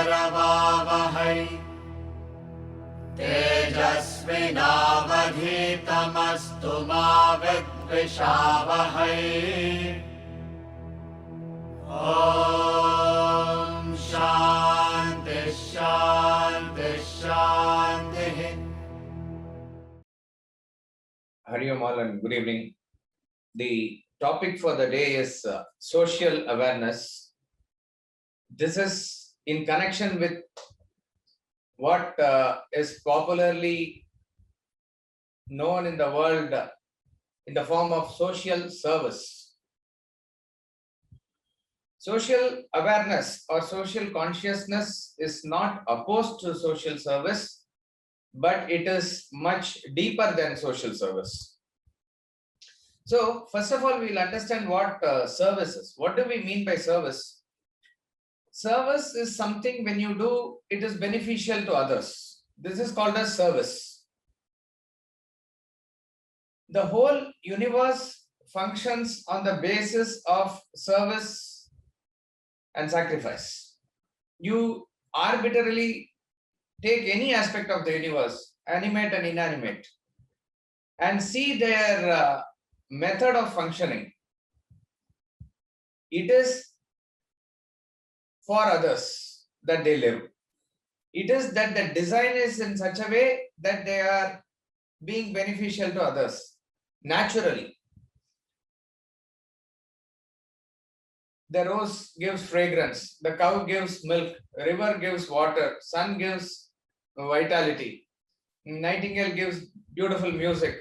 करवावहै तेजस्विनावधीतमस्तु मा विद्विषावहै। ॐ शान्ति शान्ति शान्तिः। Hari Om all and good evening. The topic for the day is social awareness. This is in connection with what is popularly known in the world in the form of social service. Social awareness or social consciousness is not opposed to social service, but it is much deeper than social service. So, first of all, we'll understand what service is. What do we mean by service? Service is something when you do, it is beneficial to others. This is called as service. The whole universe functions on the basis of service and sacrifice. You arbitrarily take any aspect of the universe, animate and inanimate, and see their method of functioning. It is for others that they live. It is that the design is in such a way that they are being beneficial to others naturally. The rose gives fragrance, the cow gives milk, river gives water, sun gives vitality, nightingale gives beautiful music.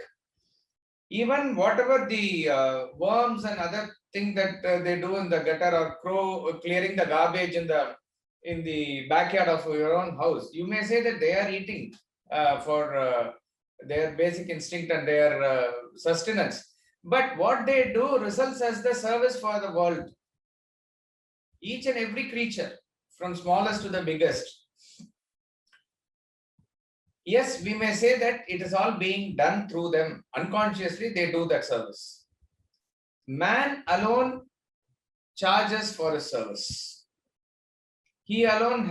Even whatever the worms and other thing that they do in the gutter, or crow clearing the garbage in the backyard of your own house, you may say that they are eating for their basic instinct and their sustenance. But what they do results as the service for the world. Each and every creature, from smallest to the biggest. Yes, we may say that it is all being done through them. Unconsciously, they do that service. Man alone charges for a service. He alone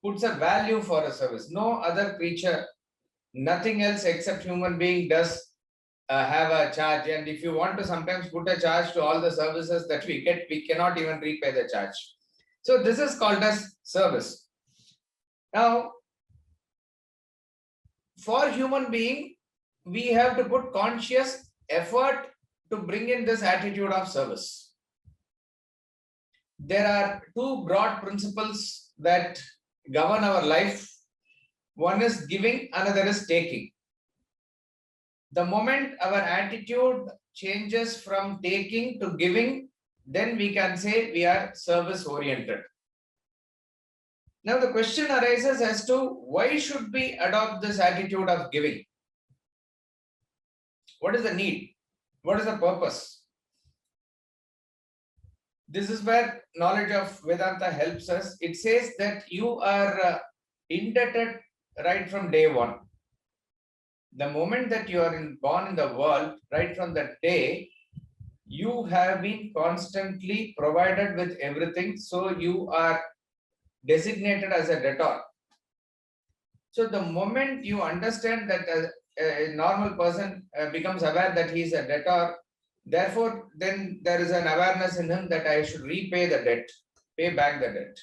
puts a value for a service. No other creature, nothing else except human being does have a charge. And if you want to sometimes put a charge to all the services that we get, we cannot even repay the charge. So this is called as service. Now, for human being, we have to put conscious effort to bring in this attitude of service. There are two broad principles that govern our life. One is giving, another is taking. The moment our attitude changes from taking to giving, then we can say we are service oriented. Now the question arises as to why should we adopt this attitude of giving? What is the need? What is the purpose? This is where knowledge of Vedanta helps us. It says that you are indebted right from day one. The moment that you are born in the world, right from that day, you have been constantly provided with everything. So you are designated as a debtor. So the moment you understand that a normal person becomes aware that he is a debtor, therefore then there is an awareness in him that I should repay the debt, pay back the debt.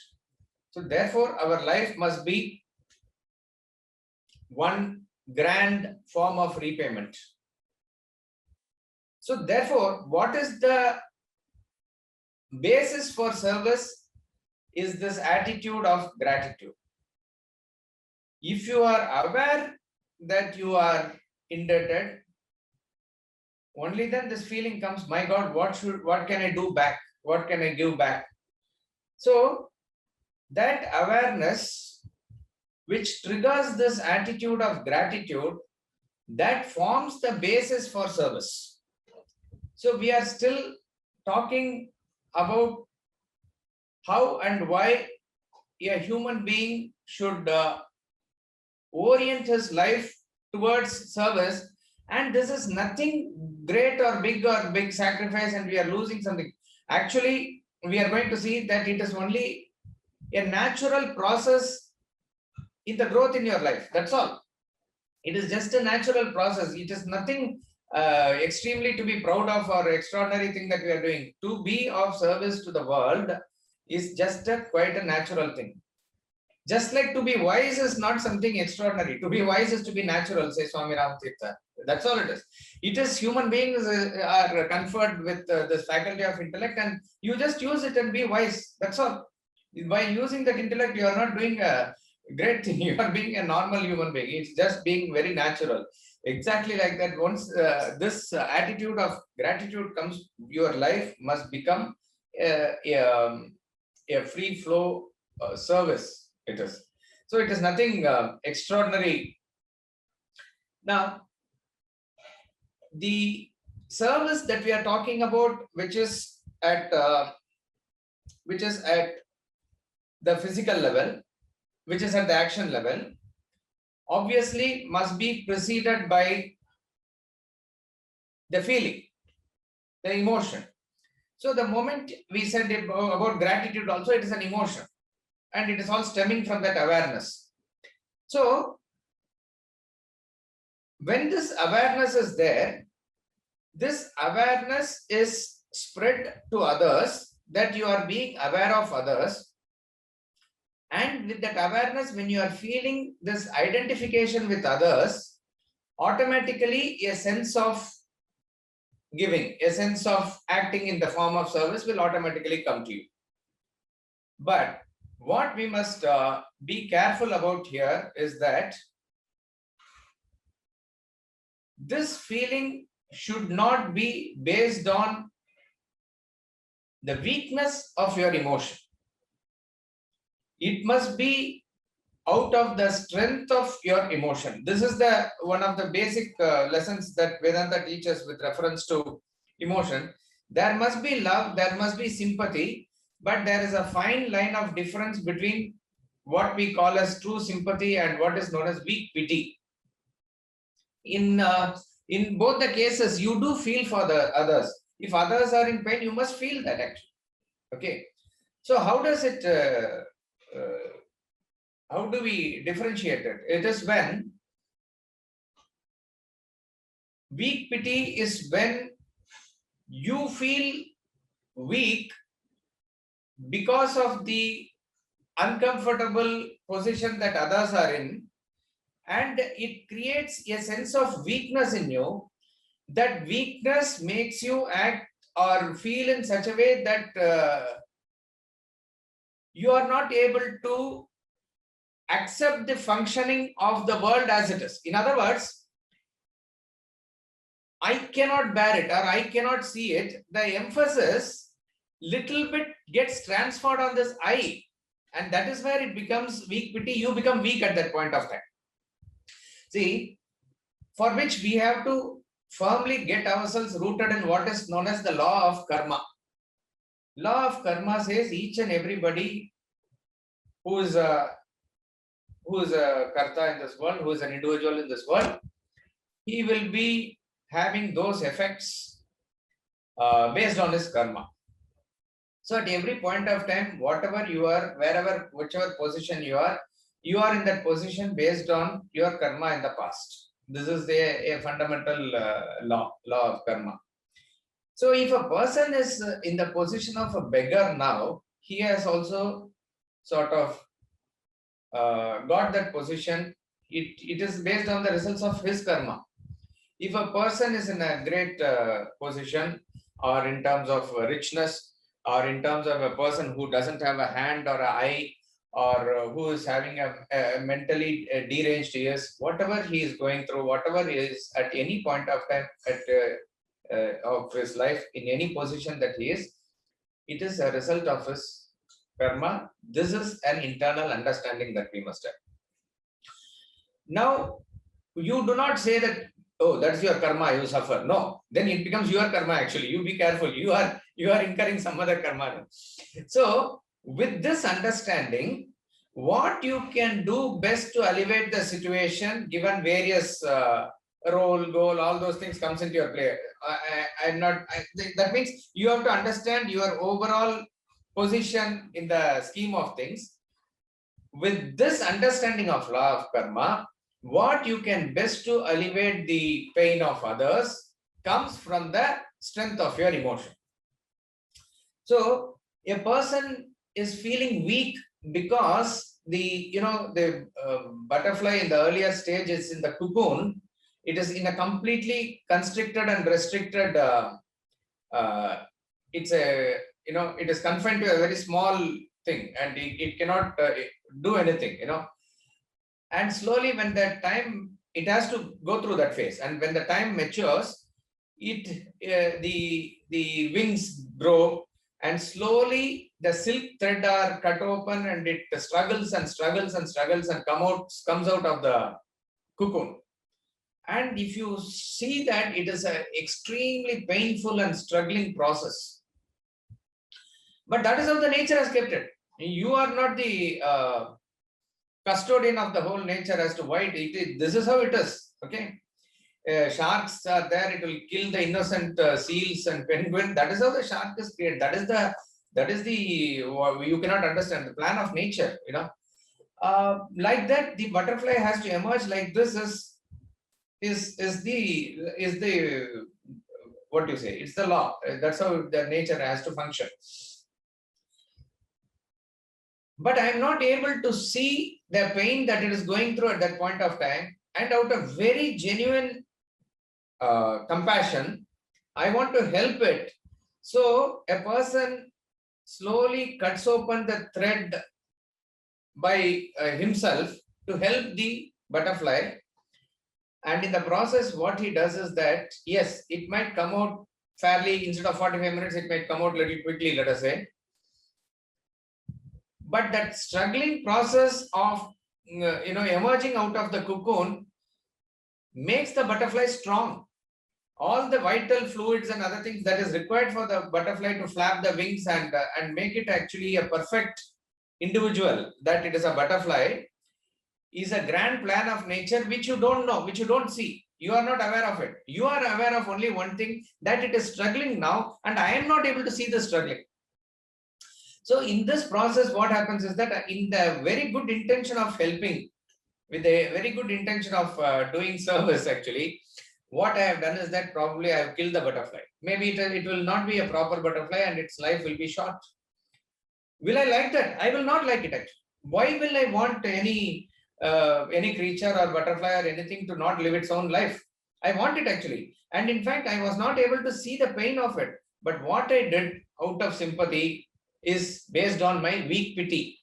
So therefore our life must be one grand form of repayment. So therefore, what is the basis for service is this attitude of gratitude. If you are aware that you are indebted, only then this feeling comes, my God, what can I do back? What can I give back? So that awareness which triggers this attitude of gratitude, that forms the basis for service. So we are still talking about how and why a human being should orient his life towards service, and this is nothing great or big sacrifice and we are losing something. Actually, we are going to see that it is only a natural process in the growth in your life. That's all. It is just a natural process. It is nothing extremely to be proud of or extraordinary thing that we are doing. To be of service to the world is just quite a natural thing. Just like to be wise is not something extraordinary. To be wise is to be natural, says Swami Ramatirtha. That's all it is. It is human beings are conferred with this faculty of intellect, and you just use it and be wise. That's all. By using that intellect, you are not doing a great thing. You are being a normal human being. It's just being very natural. Exactly like that. Once this attitude of gratitude comes, your life must become a free flow service. It is. So it is nothing extraordinary. Now, the service that we are talking about, which is at the physical level, which is at the action level, obviously must be preceded by the feeling, the emotion. So the moment we said about gratitude also, it is an emotion, and it is all stemming from that awareness. So when this awareness is there, this awareness is spread to others, that you are being aware of others. And with that awareness, when you are feeling this identification with others, automatically a sense of giving, a sense of acting in the form of service will automatically come to you. But what we must be careful about here is that this feeling should not be based on the weakness of your emotion. It must be out of the strength of your emotion. This is the one of the basic lessons that Vedanta teaches with reference to emotion. There must be love, there must be sympathy, but there is a fine line of difference between what we call as true sympathy and what is known as weak pity. In both the cases, you do feel for the others. If others are in pain, you must feel that actually. Okay. So how does it? How do we differentiate it? It is when weak pity is when you feel weak because of the uncomfortable position that others are in, and it creates a sense of weakness in you. That weakness makes you act or feel in such a way that you are not able to accept the functioning of the world as it is. In other words, I cannot bear it or I cannot see it. The emphasis little bit gets transferred on this I, and that is where it becomes weak pity. You become weak at that point of time. See, for which we have to firmly get ourselves rooted in what is known as the law of karma. Law of karma says each and everybody who is a karta in this world, who is an individual in this world, he will be having those effects based on his karma. So at every point of time, whatever you are, wherever, whichever position you are in that position based on your karma in the past. This is a fundamental law of karma. So if a person is in the position of a beggar now, he has also sort of got that position. It is based on the results of his karma. If a person is in a great position, or in terms of richness, or in terms of a person who doesn't have a hand or an eye, or who is having a mentally deranged ears, whatever he is going through, whatever he is at any point of time of his life, in any position that he is, it is a result of his karma. This is an internal understanding that we must have. Now, you do not say that, oh, that's your karma, you suffer. No, then it becomes your karma actually. You be careful. You are incurring some other karma. So, with this understanding, what you can do best to elevate the situation, given various role, goal, all those things comes into your play. That means you have to understand your overall position in the scheme of things. with this understanding of law of karma, what you can best to alleviate the pain of others comes from the strength of your emotion. So a person is feeling weak because the butterfly in the earlier stage is in the cocoon. It is in a completely constricted and restricted. It's a it is confined to a very small thing, and it cannot do anything. And slowly, when that time, it has to go through that phase, and when the time matures, the wings grow, and slowly the silk thread are cut open, and it struggles and struggles and struggles and comes out of the cocoon. And if you see that, it is an extremely painful and struggling process. But that is how the nature has kept it. You are not the custodian of the whole nature as to why it is. This is how it is. Okay. Sharks are there, it will kill the innocent seals and penguin. That is how the shark is created. That is the you cannot understand the plan of nature. Like that, the butterfly has to emerge like this. Is the what do you say? It's the law. That's how the nature has to function. But I am not able to see the pain that it is going through at that point of time, and out of very genuine compassion, I want to help it. So a person slowly cuts open the thread by himself to help the butterfly. And in the process, what he does is that, yes, it might come out fairly, instead of 45 minutes, it might come out a little quickly, let us say. But that struggling process of emerging out of the cocoon makes the butterfly strong. All the vital fluids and other things that is required for the butterfly to flap the wings and make it actually a perfect individual, that it is a butterfly, is a grand plan of nature which you don't know, which you don't see. You are not aware of it. You are aware of only one thing, that it is struggling now, and I am not able to see the struggling. So in this process, what happens is that in the very good intention of helping, with a very good intention of doing service, actually, what I have done is that probably I have killed the butterfly. Maybe it will not be a proper butterfly and its life will be short. Will I like that? I will not like it actually. Why will I want any creature or butterfly or anything to not live its own life? I want it actually. And in fact, I was not able to see the pain of it. But what I did out of sympathy is based on my weak pity.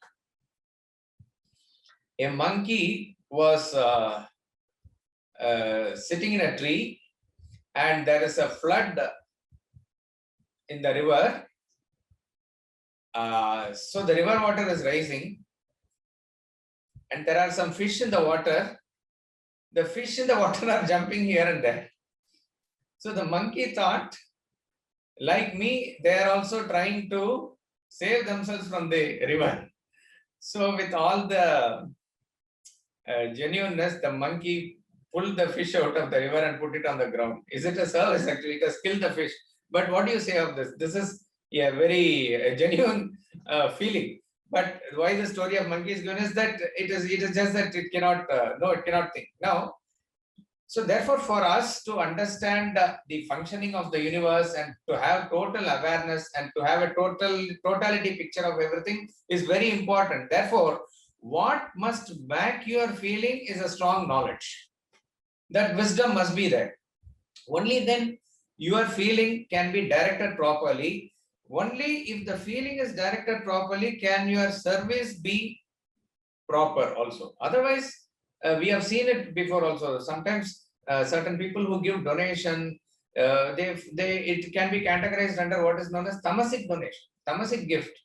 A monkey was sitting in a tree, and there is a flood in the river. So the river water is rising, and there are some fish in the water. The fish in the water are jumping here and there. So the monkey thought, like me, they are also trying to save themselves from the river. So with all the genuineness, the monkey pulled the fish out of the river and put it on the ground. Is it a service? Actually, it has killed the fish. But what do you say of this? This is a very genuine feeling. But why the story of monkey is given is that it is just that it cannot it cannot think. Now, so therefore, for us to understand the functioning of the universe and to have total awareness and to have a totality picture of everything is very important. Therefore, what must back your feeling is a strong knowledge. That wisdom must be there. Only then your feeling can be directed properly. Only if the feeling is directed properly can your service be proper also. Otherwise, we have seen it before also. Sometimes certain people who give donation, it can be categorized under what is known as tamasic donation, tamasic gift.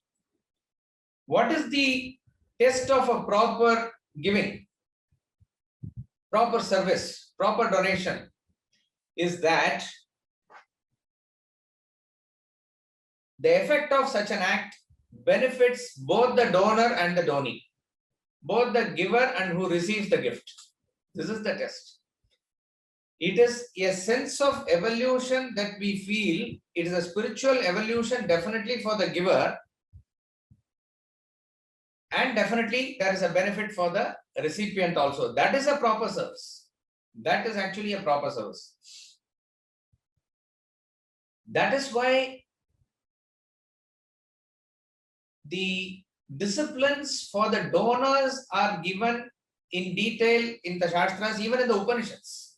What is the test of a proper giving, proper service, proper donation? Is that the effect of such an act benefits both the donor and the donee, both the giver and who receives the gift. This is the test. It is a sense of evolution that we feel. It is a spiritual evolution definitely for the giver. And definitely there is a benefit for the recipient also. That is a proper service. That is actually a proper service. That is why the disciplines for the donors are given in detail in the Shastras, even in the Upanishads.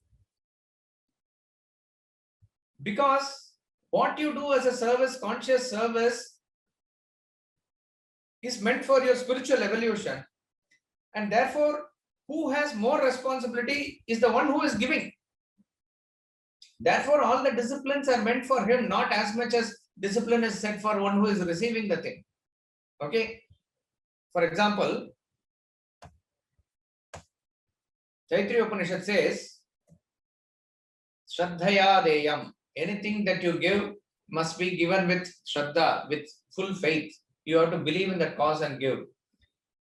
Because what you do as a service, conscious service, is meant for your spiritual evolution. And therefore, who has more responsibility is the one who is giving. Therefore, all the disciplines are meant for him, not as much as discipline is set for one who is receiving the thing. Okay. For example, Taittiriya Upanishad says, Shraddhaya deyam. Anything that you give must be given with Shraddha, with full faith. You have to believe in that cause and give.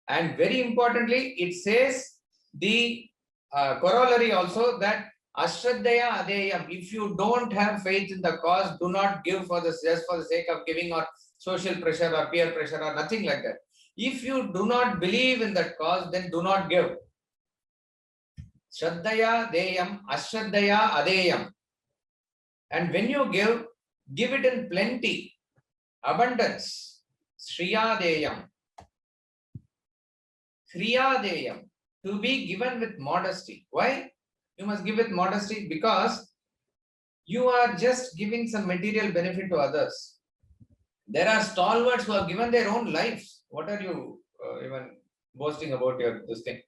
And very importantly, it says the corollary also that Ashraddhaya adeyam. If you don't have faith in the cause, do not give for just for the sake of giving or social pressure or peer pressure or nothing like that. If you do not believe in that cause, then do not give. Shraddhaya deyam, ashraddhaya adeyam. And when you give it in plenty, abundance. Shriya deyam. Kriya deyam. To be given with modesty. Why? You must give with modesty because you are just giving some material benefit to others. There are stalwarts who have given their own lives. What are you even boasting about this thing?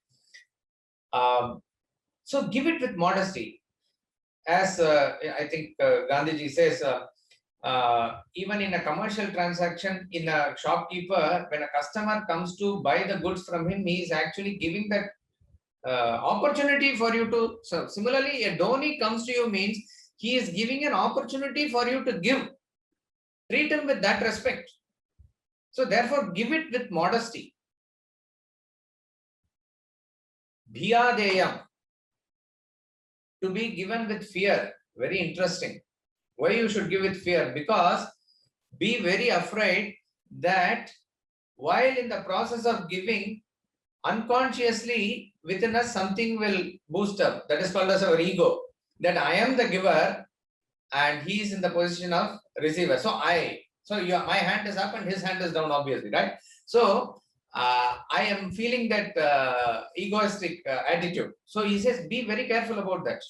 So give it with modesty. As I think Gandhiji says, even in a commercial transaction, in a shopkeeper, when a customer comes to buy the goods from him, he is actually giving that opportunity for you to serve. Similarly, a donee comes to you means he is giving an opportunity for you to give. Treat him with that respect. So therefore, give it with modesty. Bhiyadeyam. To be given with fear. Very interesting. Why you should give with fear? Because be very afraid that while in the process of giving, unconsciously within us something will boost up. That is called as our ego. That I am the giver and he is in the position of receiver. So my hand is up and his hand is down, obviously, right? So I am feeling that egoistic attitude. So he says, be very careful about that.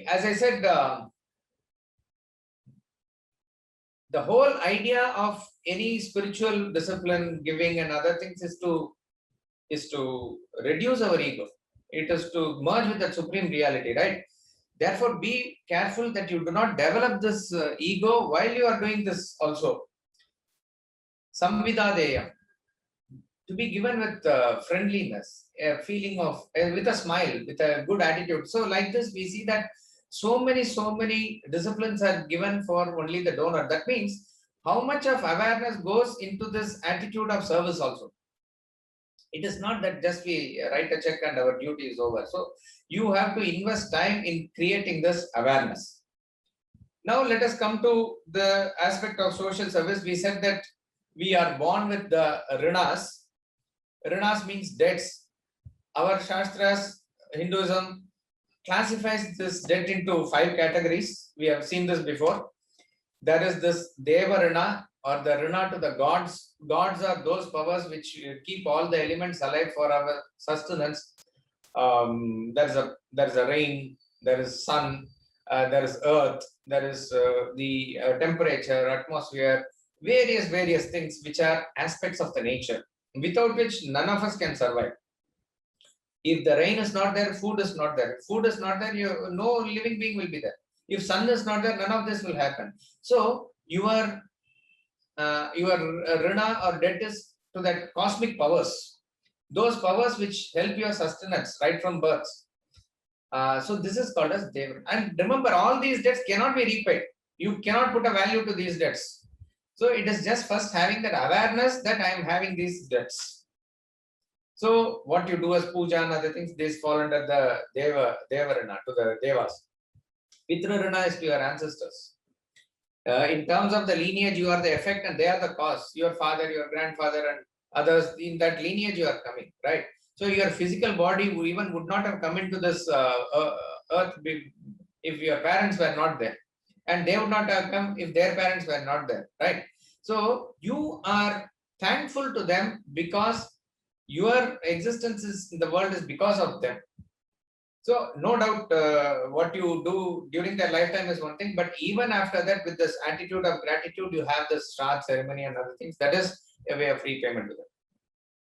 As I said, the whole idea of any spiritual discipline, giving and other things is to reduce our ego. It is to merge with the supreme reality, right? Therefore, be careful that you do not develop this ego while you are doing this also. Samvidadeyam. To be given with friendliness, a feeling of, with a smile, with a good attitude. So like this, we see that so many disciplines are given for only the donor. That means how much of awareness goes into this attitude of service also. It is not that just we write a check and our duty is over. So you have to invest time in creating this awareness. Now let us come to the aspect of social service. We said that we are born with the rinas. Rinas means debts. Our Shastras, Hinduism, classifies this debt into 5 categories. We have seen this before. There is this Deva Rina, or the Rina to the gods. Gods are those powers which keep all the elements alive for our sustenance. There is a rain, there is sun, there is earth, there is the temperature, atmosphere, various things which are aspects of the nature, without which none of us can survive. If the rain is not there, food is not there. If food is not there, no living being will be there. If sun is not there, none of this will happen. So your rina or debt is to that cosmic powers, those powers which help your sustenance right from birth. So this is called as Deva. And remember, all these debts cannot be repaid. You cannot put a value to these debts. So it is just first having that awareness that I am having these debts. So what you do as puja and other things, these fall under the Deva Rina, to the Devas. Pitra Rina is to your ancestors. In terms of the lineage, you are the effect and they are the cause. Your father, your grandfather, and others in that lineage you are coming, right? So your physical body even would not have come into this earth if your parents were not there, and they would not have come if their parents were not there, right? So you are thankful to them because your existence is in the world is because of them. So no doubt what you do during their lifetime is one thing, but even after that, with this attitude of gratitude, you have this Shraddha ceremony and other things. That is a way of repayment to them.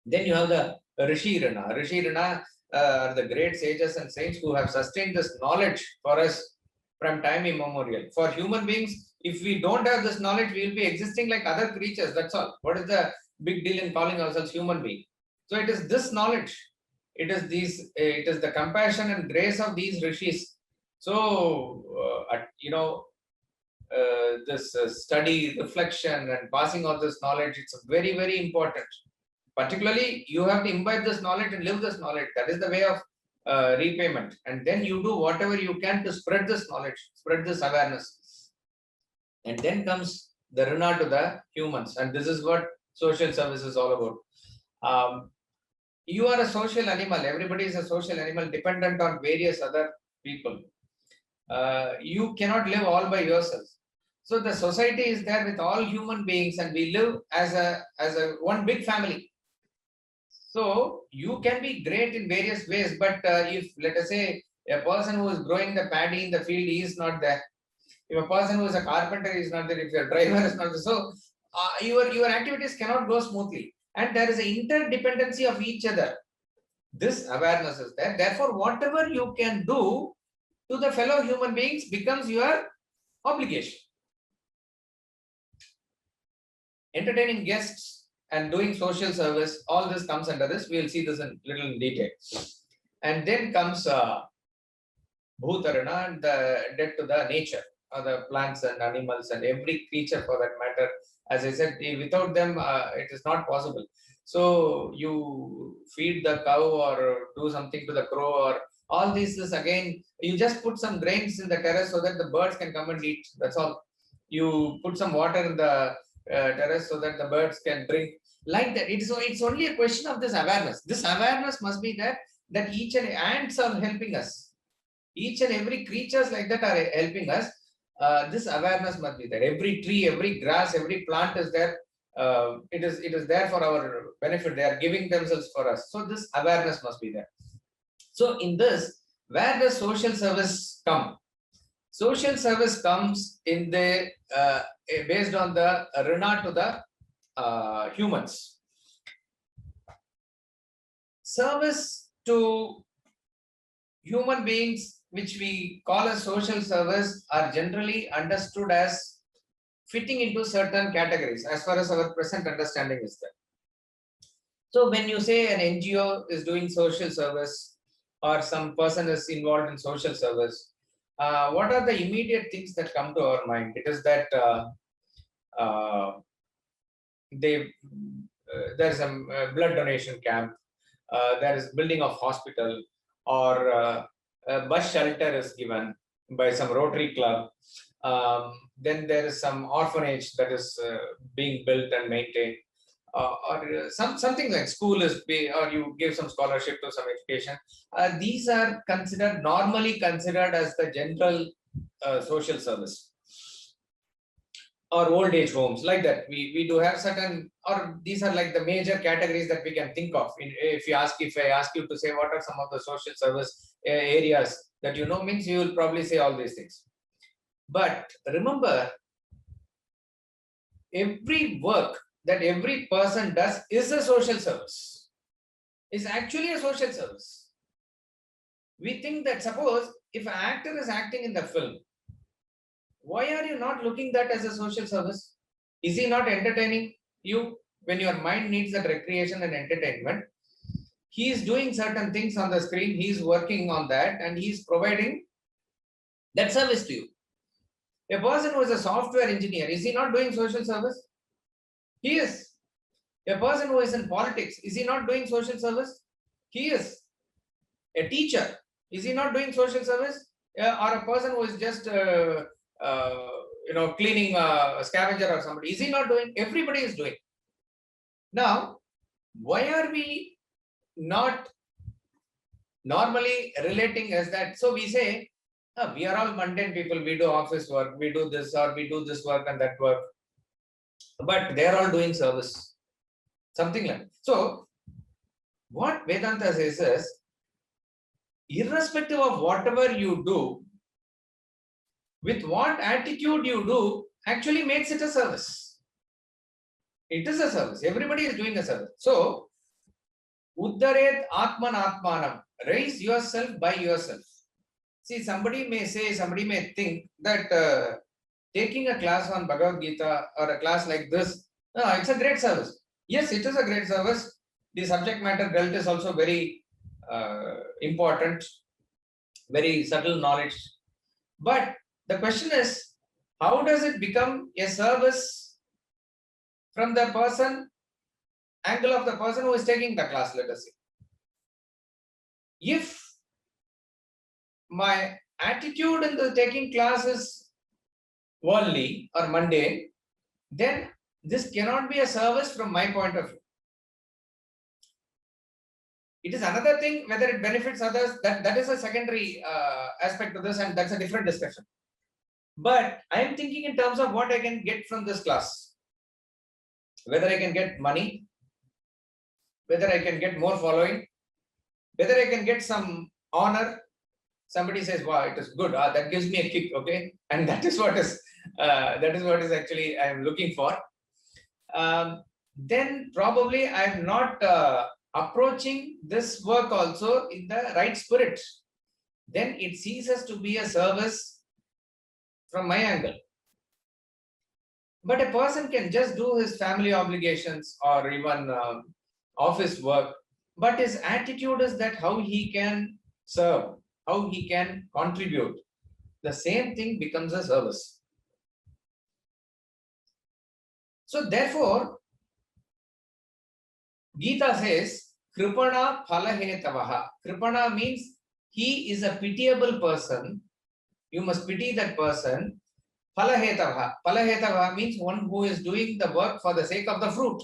Then you have the Rishi Rana. Rishi Rana are the great sages and saints who have sustained this knowledge for us from time immemorial. For human beings, if we don't have this knowledge, we will be existing like other creatures. That's all. What is the big deal in calling ourselves human being? So it is this knowledge. It is these. It is the compassion and grace of these rishis. So this study, reflection, and passing of this knowledge. It's very, very important. Particularly, you have to imbibe this knowledge and live this knowledge. That is the way of repayment. And then you do whatever you can to spread this knowledge, spread this awareness. And then comes the Rana to the humans. And this is what social service is all about. You are a social animal. Everybody is a social animal dependent on various other people. You cannot live all by yourself. So the society is there with all human beings, and we live as a one big family. So you can be great in various ways, but if, let us say, a person who is growing the paddy in the field, he is not there. If a person who is a carpenter is not there, if your driver is not there, so your activities cannot go smoothly. And there is an interdependency of each other. This awareness is there. Therefore, whatever you can do to the fellow human beings becomes your obligation. Entertaining guests and doing social service, all this comes under this. We will see this in little in detail. And then comes Bhutarana and the debt to the nature, the plants and animals and every creature for that matter. As I said, without them, it is not possible. So you feed the cow or do something to the crow or all these is again, you just put some grains in the terrace so that the birds can come and eat. That's all. You put some water in the terrace so that the birds can drink. Like that. It's only a question of this awareness. This awareness must be there, that each and ants are helping us. Each and every creatures like that are helping us. This awareness must be there. Every tree, every grass, every plant is there. It is there for our benefit. They are giving themselves for us. So this awareness must be there. So in this, where does social service come? Social service comes in the based on the Rana to the humans. Service to human beings, which we call as social service, are generally understood as fitting into certain categories as far as our present understanding is there. So when you say an NGO is doing social service or some person is involved in social service, what are the immediate things that come to our mind? It is that there is a blood donation camp, there is building of hospital, or a bus shelter is given by some Rotary Club. Then there is some orphanage that is being built and maintained, or something like school is or you give some scholarship to some education. These are normally considered as the general social service. Or old age homes, like that. We do have certain, or these are like the major categories that we can think of. If I ask you to say what are some of the social service areas that you know, means you will probably say all these things. But remember, every work that every person does is a social service. Is actually a social service. We think that, suppose if an actor is acting in the film, why are you not looking that as a social service? Is he not entertaining you when your mind needs that recreation and entertainment? He is doing certain things on the screen, he is working on that, and he is providing that service to you. A person who is a software engineer, is he not doing social service? He is. A person who is in politics, is he not doing social service? He is. A teacher, is he not doing social service? Or a person who is just cleaning a scavenger or somebody. Is he not doing? Everybody is doing. Now, why are we not normally relating as that? So we say, we are all mundane people. We do office work. We do this or we do this work and that work. But they are all doing service. Something like that. So, what Vedanta says is, irrespective of whatever you do, with what attitude you do, actually makes it a service. It is a service. Everybody is doing a service. So, Uddaret Atman Atmanam. Raise yourself by yourself. See, somebody may think that taking a class on Bhagavad Gita or a class like this, it's a great service. Yes, it is a great service. The subject matter dealt is also very important, very subtle knowledge. But the question is, how does it become a service from the angle of the person who is taking the class, let us say. If my attitude in the taking class is worldly or mundane, then this cannot be a service from my point of view. It is another thing whether it benefits others, that is a secondary aspect of this, and that's a different discussion. But I am thinking in terms of what I can get from this class. Whether I can get money, whether I can get more following, whether I can get some honor. Somebody says, wow, it is good. That gives me a kick, okay? And that is what is actually I am looking for. Then probably I am not approaching this work also in the right spirit. Then it ceases to be a service from my angle. But a person can just do his family obligations or even office work, but his attitude is that how he can serve, how he can contribute. The same thing becomes a service. So therefore, Gita says, Kripana Phalahetavaha. Kripana means he is a pitiable person. You must pity that person. Phalahetavaha. Phalahetavaha means one who is doing the work for the sake of the fruit.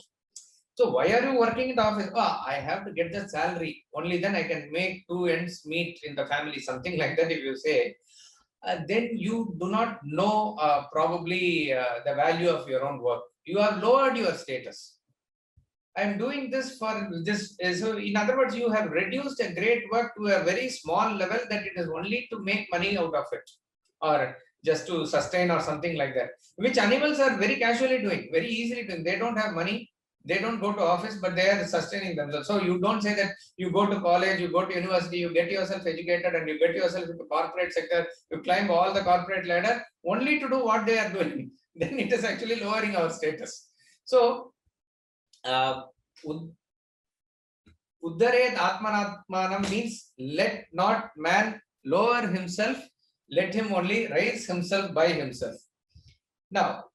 So why are you working in the office? I have to get the salary. Only then I can make two ends meet in the family. Something like that if you say. Then you do not know probably the value of your own work. You have lowered your status. I am doing this for this. So in other words, you have reduced a great work to a very small level that it is only to make money out of it or just to sustain or something like that, which animals are very casually doing, very easily doing. They don't have money. They don't go to office, but they are sustaining themselves. So you don't say that you go to college, you go to university, you get yourself educated and you get yourself into corporate sector, you climb all the corporate ladder only to do what they are doing. Then it is actually lowering our status. So, Uddaret Atmanatmanam means let not man lower himself, let him only raise himself by himself. Now,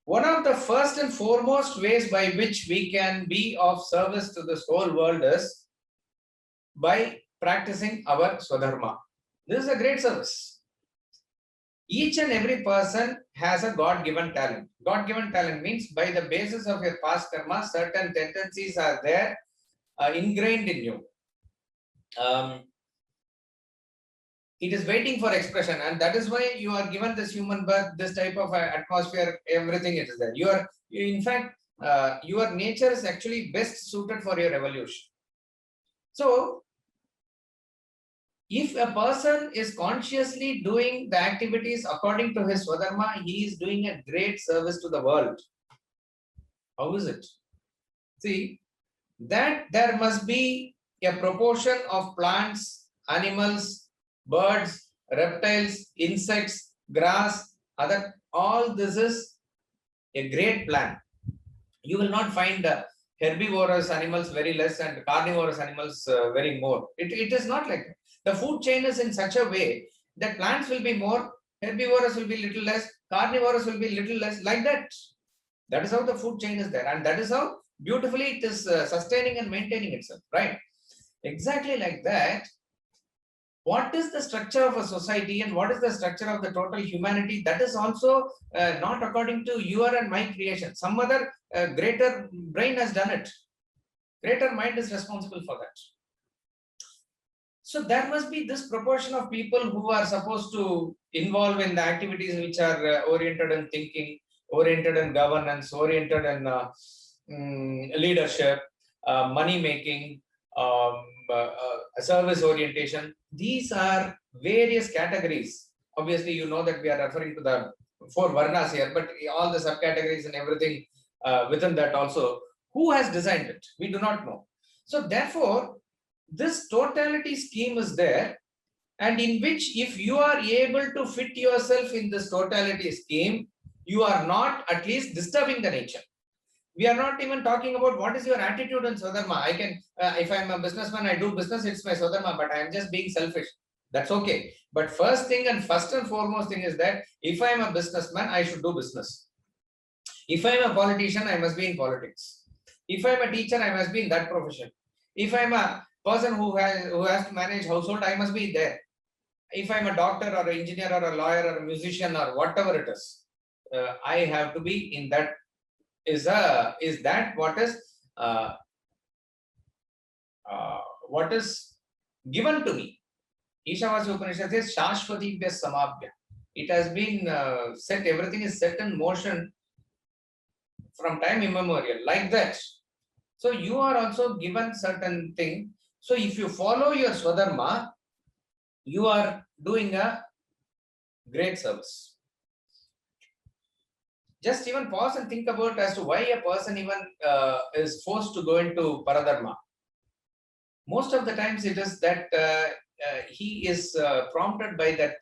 one of the first and foremost ways by which we can be of service to this whole world is by practicing our Swadharma. This is a great service. Each and every person has a God-given talent. God-given talent means by the basis of your past karma, certain tendencies are there ingrained in you. It is waiting for expression, and that is why you are given this human birth, this type of atmosphere, everything it is there. In fact, your nature is actually best suited for your evolution. So, if a person is consciously doing the activities according to his Swadharma, he is doing a great service to the world. How is it? See, that there must be a proportion of plants, animals, birds, reptiles, insects, grass, all this is a great plan. You will not find herbivorous animals very less and carnivorous animals very more. It is not like that. The food chain is in such a way that plants will be more, herbivorous will be little less, carnivorous will be little less, like that. That is how the food chain is there, and that is how beautifully it is sustaining and maintaining itself, right? Exactly like that. what is the structure of a society and what is the structure of the total humanity, that is also not according to your and my creation. Some other greater brain has done it. Greater mind is responsible for that. So there must be this proportion of people who are supposed to involve in the activities which are oriented in thinking, oriented in governance, oriented in leadership, money making, service orientation. These are various categories. Obviously, you know that we are referring to the 4 varnas here, but all the subcategories and everything within that also. Who has designed it? We do not know. So therefore, this totality scheme is there, and in which if you are able to fit yourself in this totality scheme, you are not at least disturbing the nature. We are not even talking about what is your attitude in Swadharma. I can, if I'm a businessman, I do business, it's my Swadharma, but I'm just being selfish. That's okay. But first and foremost thing is that if I'm a businessman, I should do business. If I'm a politician, I must be in politics. If I'm a teacher, I must be in that profession. If I'm a person who has to manage household, I must be there. If I'm a doctor or an engineer or a lawyer or a musician or whatever it is, I have to be in that. Is that what is given to me? Ishavasya Upanishad says, Shashwati Bhya Samabhya. It has been set, everything is set in motion from time immemorial, like that. So you are also given certain thing. So if you follow your Swadharma, you are doing a great service. Just even pause and think about as to why a person even is forced to go into Paradharma. Most of the times it is that he is prompted by that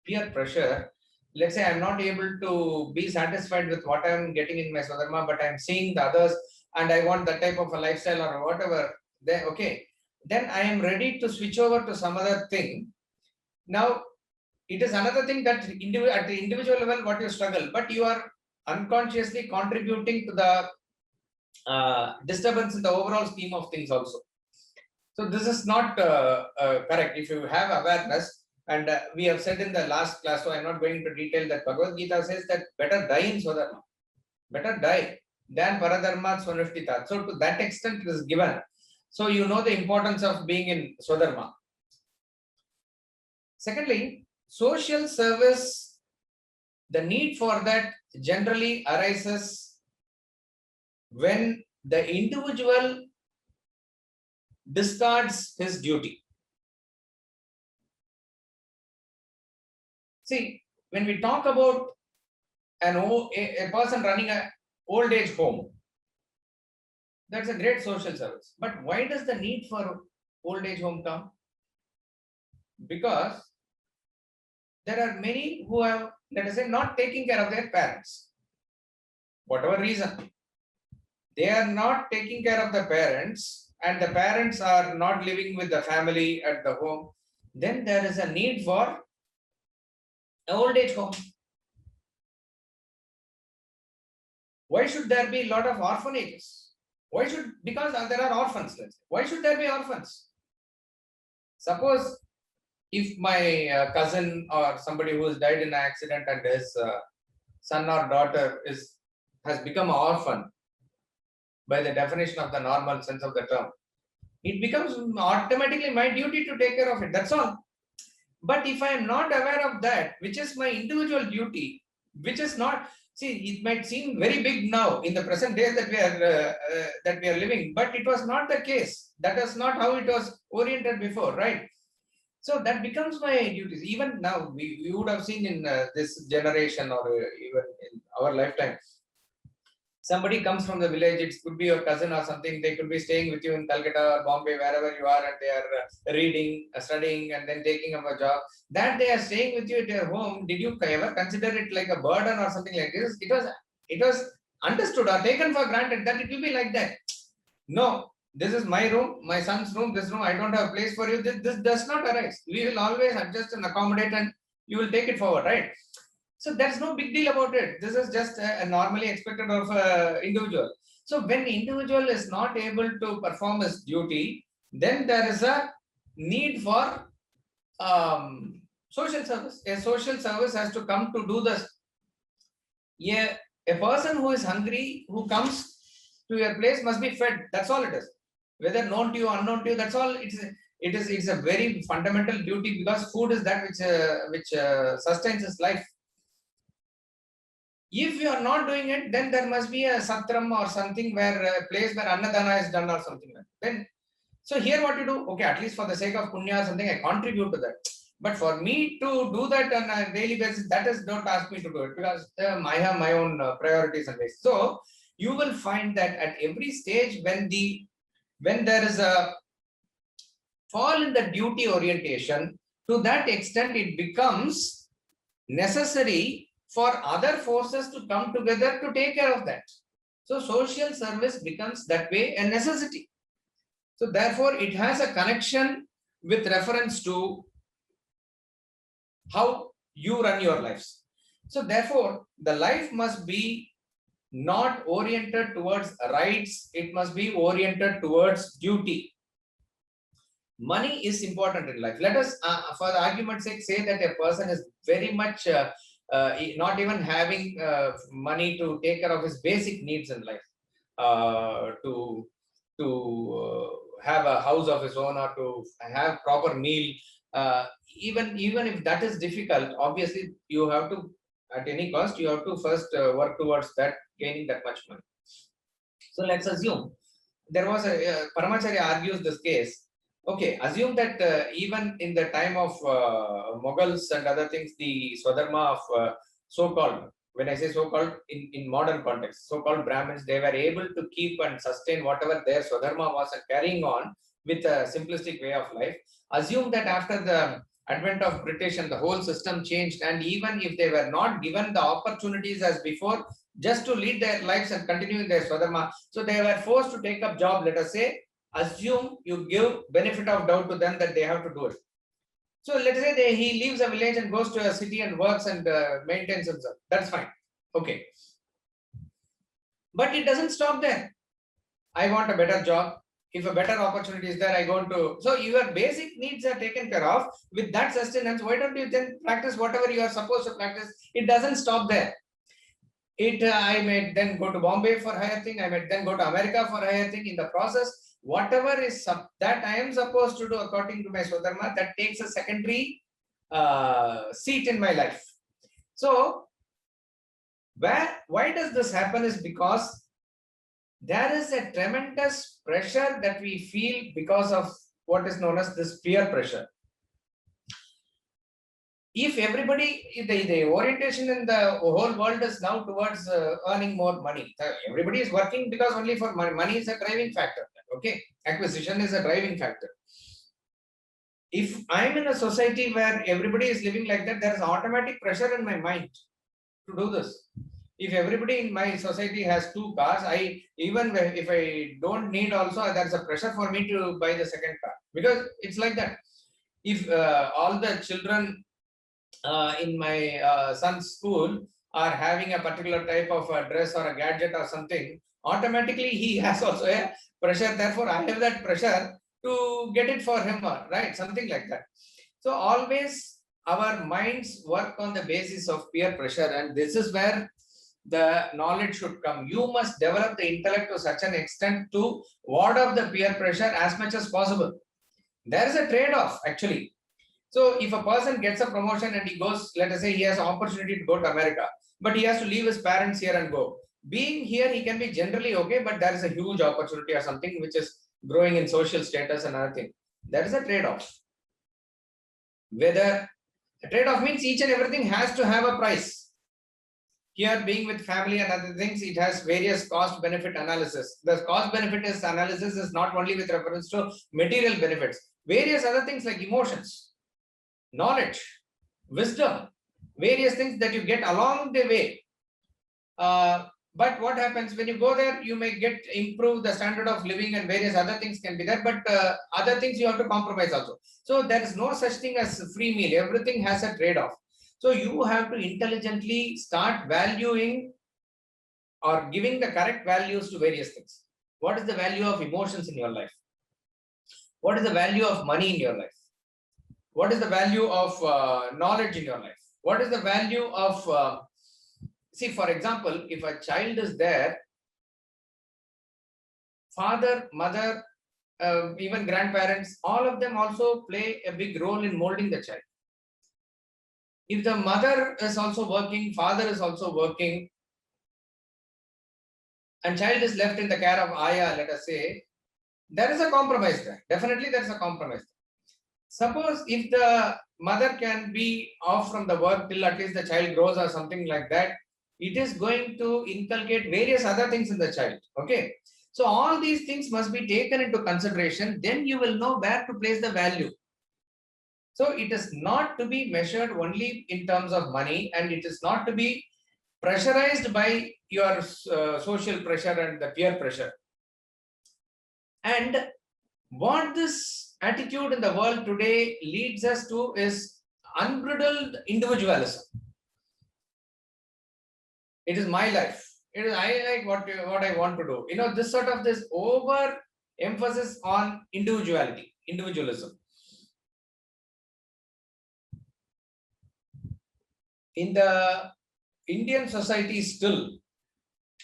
peer pressure. Let's say I'm not able to be satisfied with what I'm getting in my Swadharma, but I'm seeing the others and I want that type of a lifestyle or whatever. Then okay, then I am ready to switch over to some other thing. Now, it is another thing that at the individual level, what you struggle, but you are unconsciously contributing to the disturbance in the overall scheme of things also. So this is not correct. If you have awareness, and we have said in the last class, so I'm not going into detail, that Bhagavad Gita says that better die in Swadharma, better die than Paradharma Swaniftitat. So to that extent it is given. So you know the importance of being in Swadharma. Secondly, social service, the need for that generally arises when the individual discards his duty. See, when we talk about a person running an old age home, that's a great social service. But why does the need for old age home come? Because there are many who have, let us say, not taking care of their parents. Whatever reason, they are not taking care of the parents, and the parents are not living with the family at the home. Then there is a need for an old age home. Why should there be a lot of orphanages? Why should, because there are orphans, let's say. Why should there be orphans? Suppose if my cousin or somebody who has died in an accident and his son or daughter has become an orphan, by the definition of the normal sense of the term, it becomes automatically my duty to take care of it. That's all. But if I am not aware of that, which is my individual duty, which is not, see, it might seem very big now in the present days that we are living, but it was not the case. That is not how it was oriented before, right? So that becomes my duties. Even now, we would have seen in this generation or even in our lifetime, somebody comes from the village, it could be your cousin or something, they could be staying with you in Calcutta or Bombay, wherever you are, and they are reading, studying, and then taking up a job. That they are staying with you at your home, did you ever consider it like a burden or something like this? It was understood or taken for granted that it will be like that. No, this is my room, my son's room, this room, I don't have a place for you. This does not arise. We will always adjust and accommodate, and you will take it forward, right? So there's no big deal about it. This is just a normally expected of an individual. So when the individual is not able to perform his duty, then there is a need for social service. A social service has to come to do this. A person who is hungry, who comes to your place, must be fed. That's all it is. Whether known to you, unknown to you, that's all. It's a very fundamental duty, because food is that which sustains his life. If you are not doing it, then there must be a satram or something, where a place where annadana is done or something like that. Then, so here what you do? Okay, at least for the sake of punya or something, I contribute to that. But for me to do that on a daily basis, that is, don't ask me to do it, because I have my own priorities and ways. So you will find that at every stage, when there is a fall in the duty orientation, to that extent it becomes necessary for other forces to come together to take care of that. So social service becomes that way a necessity. So therefore it has a connection with reference to how you run your lives. So therefore the life must be not oriented towards rights, it must be oriented towards duty. Money is important in life. Let us, for the argument's sake, say that a person is very much not even having money to take care of his basic needs in life, to have a house of his own, or to have proper meal. Even if that is difficult, obviously you have to, at any cost, you have to first work towards that, gaining that much money. So let's assume there was a Paramacharya argues this case. Okay, assume that even in the time of Mughals and other things, the Swadharma of so-called, when I say so-called in modern context, so-called Brahmins, they were able to keep and sustain whatever their Swadharma was and carrying on with a simplistic way of life. Assume that after the advent of British and the whole system changed, and even if they were not given the opportunities as before, just to lead their lives and continue their Swadharma, so they were forced to take up job, let us say. Assume you give benefit of doubt to them that they have to do it. So let's say he leaves a village and goes to a city and works and maintains himself. That's fine. Okay. But it doesn't stop there. I want a better job. If a better opportunity is there, I go to. So your basic needs are taken care of. With that sustenance, why don't you then practice whatever you are supposed to practice? It doesn't stop there. I may then go to Bombay for higher thing. I may then go to America for higher thing. In the process, whatever is that I am supposed to do according to my Swadharma, that takes a secondary seat in my life. So, why does this happen is because there is a tremendous pressure that we feel because of what is known as this peer pressure. If everybody, the orientation in the whole world is now towards earning more money. Everybody is working because only for money. Money is a driving factor. Okay, acquisition is a driving factor. If I'm in a society where everybody is living like that, there is automatic pressure in my mind to do this. If everybody in my society has 2 cars, even if I don't need also, there's a pressure for me to buy the second car, because it's like that. If all the children in my son's school are having a particular type of a dress or a gadget or something, automatically he has also a pressure. Therefore, I have that pressure to get it for him, right? Something like that. So always our minds work on the basis of peer pressure, and this is where the knowledge should come. You must develop the intellect to such an extent to ward off the peer pressure as much as possible. There is a trade-off actually. So if a person gets a promotion and he goes, let us say he has an opportunity to go to America, but he has to leave his parents here and go. Being here, he can be generally okay, but there is a huge opportunity or something which is growing in social status and other thing. There is a trade-off. Whether a trade-off means each and everything has to have a price. Here, being with family and other things, it has various cost-benefit analysis. The cost-benefit analysis is not only with reference to material benefits, various other things like emotions, knowledge, wisdom, various things that you get along the way. But what happens when you go there, you may improve the standard of living and various other things can be there, but other things you have to compromise also. So there is no such thing as free meal. Everything has a trade-off. So you have to intelligently start valuing or giving the correct values to various things. What is the value of emotions in your life? What is the value of money in your life? What is the value of knowledge in your life? What is the value of, see, for example, if a child is there, father, mother, even grandparents, all of them also play a big role in molding the child. If the mother is also working, father is also working, and child is left in the care of ayah, let us say, there is a compromise there. Definitely there is a compromise. Suppose if the mother can be off from the work till at least the child grows or something like that, it is going to inculcate various other things in the child. Okay. So all these things must be taken into consideration. Then you will know where to place the value. So it is not to be measured only in terms of money, and it is not to be pressurized by your social pressure and the peer pressure. And what this attitude in the world today leads us to is unbridled individualism. It is my life. It is I like what I want to do. You know, this sort of this over emphasis on individualism. In the Indian society still,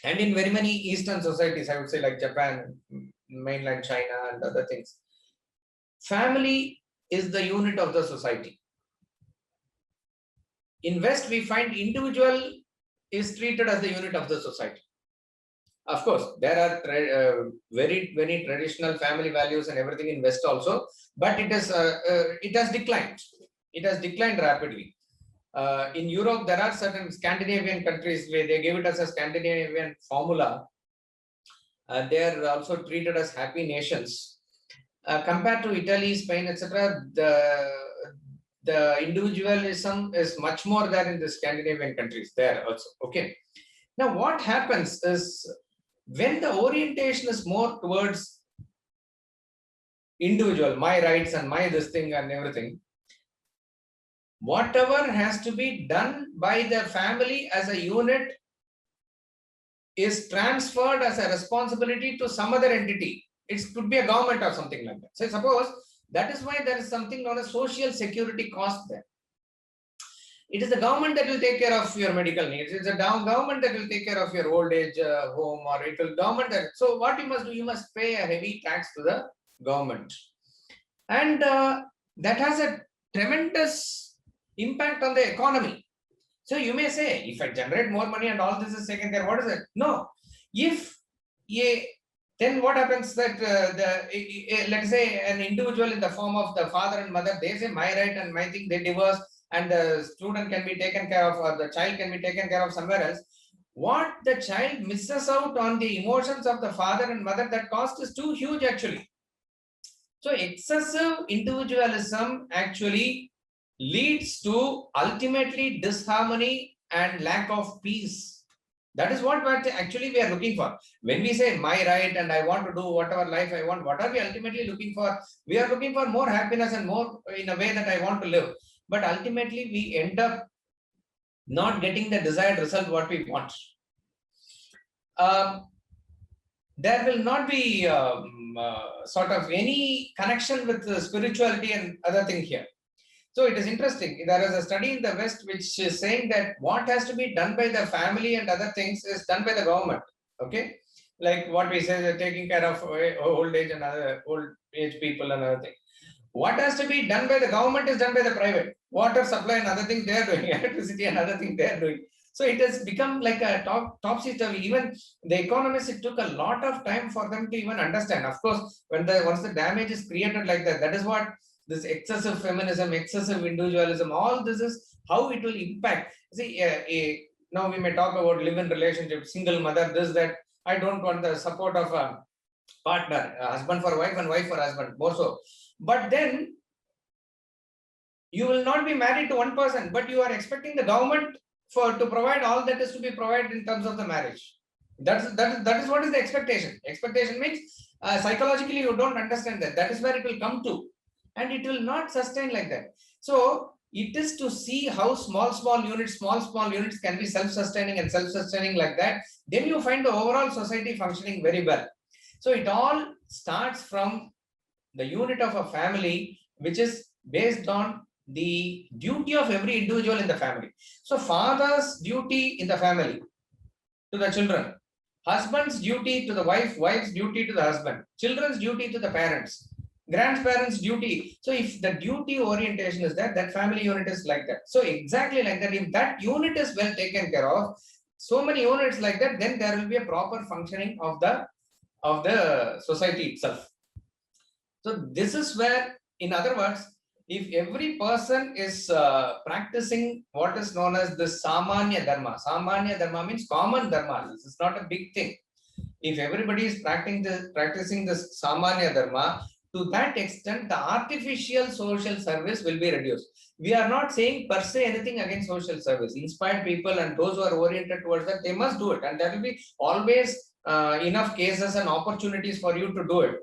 and in very many Eastern societies, I would say like Japan, mainland China and other things, family is the unit of the society. In West, we find individual is treated as the unit of the society. Of course, there are very traditional family values and everything in West also, but it has declined. It has declined rapidly. In Europe, there are certain Scandinavian countries where they give it as a Scandinavian formula. They are also treated as happy nations. Compared to Italy, Spain, etc., the individualism is much more there in the Scandinavian countries there also. Okay. Now, what happens is when the orientation is more towards individual, my rights and my this thing and everything, whatever has to be done by the family as a unit is transferred as a responsibility to some other entity. It could be a government or something like that. So suppose that is why there is something known as social security cost there. It is the government that will take care of your medical needs. It's the government that will take care of your old age home, or it will government that. So what you must do, you must pay a heavy tax to the government, and that has a tremendous impact on the economy. So you may say, if I generate more money and all this is taken care, what is it? No. If then what happens that let's say an individual in the form of the father and mother, they say my right and my thing, they divorce, and the student can be taken care of, or the child can be taken care of somewhere else. What the child misses out on the emotions of the father and mother, that cost is too huge actually. So excessive individualism actually leads to ultimately disharmony and lack of peace. That is what actually we are looking for. When we say my right and I want to do whatever life I want, what are we ultimately looking for? We are looking for more happiness and more in a way that I want to live. But ultimately we end up not getting the desired result what we want. There will not be sort of any connection with spirituality and other thing here. So it is interesting. There is a study in the West which is saying that what has to be done by the family and other things is done by the government. Okay, like what we say, they're taking care of old age and other old age people and other things. What has to be done by the government is done by the private. Water supply and other thing they are doing, electricity and other thing they are doing. So it has become like a topsy-turvy. Even the economists, it took a lot of time for them to even understand. Of course, when once the damage is created like that, that is what this excessive feminism, excessive individualism, all this is how it will impact. See, now we may talk about live-in relationship, single mother, this, that. I don't want the support of a partner, husband for wife and wife for husband, more so. But then you will not be married to one person, but you are expecting the government to provide all that is to be provided in terms of the marriage. That is what is the expectation. Expectation means psychologically you don't understand that. That is where it will come to. And it will not sustain like that. So it is to see how small units can be self-sustaining and self-sustaining like that. Then you find the overall society functioning very well. So it all starts from the unit of a family, which is based on the duty of every individual in the family. So father's duty in the family to the children, husband's duty to the wife, wife's duty to the husband, children's duty to the parents, grandparents' duty. So if the duty orientation is there, that family unit is like that. So exactly like that, if that unit is well taken care of, so many units like that, then there will be a proper functioning of the society itself. So this is where, in other words, if every person is practicing what is known as the Samanya Dharma means common Dharma. This is not a big thing. If everybody is practicing this Samanya Dharma, to that extent, the artificial social service will be reduced. We are not saying per se anything against social service. Inspired people and those who are oriented towards that, they must do it. And there will be always enough cases and opportunities for you to do it.